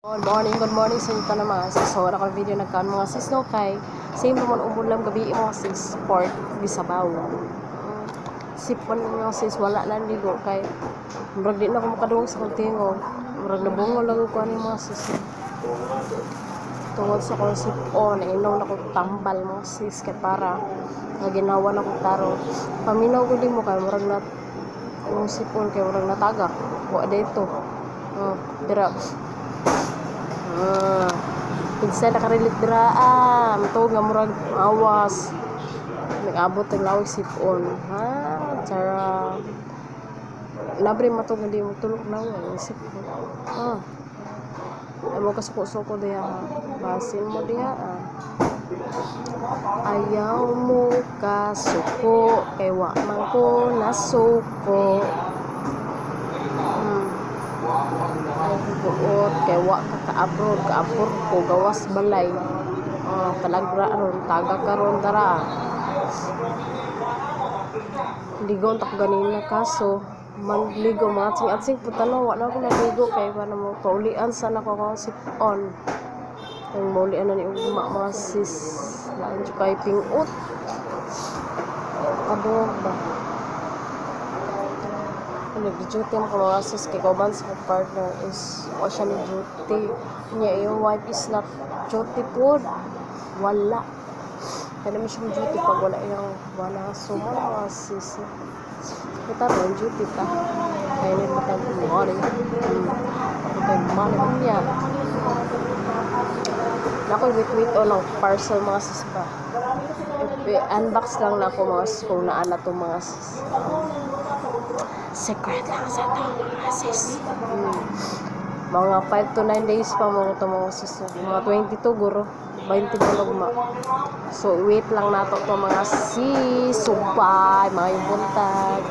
Good morning sa inyo na mga sis. So, wala kang video nagkaan mga sis no kay same naman umulam gabi mga sis pork bisabaw. Sipon mga sis wala na ligo kay murag di na ako makadungog sa kontingog. Murag nabungo lang ko ani mga sis. Tungod sa kong sipon, inom na ko tambal mga sis kay para nga ginawa na ko taro. Paminaw ko din mo kay murag na yung sipon kay murag natagak. Wa dito. Dira pinsa nakarilit dira matog nga murag awas nag-abot ang lawig sipon tsara labre matog nga di mo tulog na ang sipon ay mo kasuko-suko diya basin mo diya ayaw mo kasuko kay wa man ko nasuko buot kay wa ka-abroad ko gawas balay talagra ron taga karon dara ligon tak ganina kaso manligo mga atsing putano wa na ko naligo kay para mo kaulian sa nako ko sipon ang maulian na ni ugma mga sis lain kay pingot adog ba nag-duty mo ko mga sis kay kauban sa partner is o siya ni duty niya yung wife is not duty po wala kaya naman siyang duty pag wala yung wala suma mga sis kita rin duty ta kaya nila matang morning kaya morning niya nako'y wait o lang parcel mga sis ba unbox lang na ako mga sis kung naan na itong mga sis secret lang sa ito mga sis mga 5 to 9 days pa mga ito mga sis mga 22 guro 20 bulog ma so wait lang nato ito mga sis subay mga yung buntag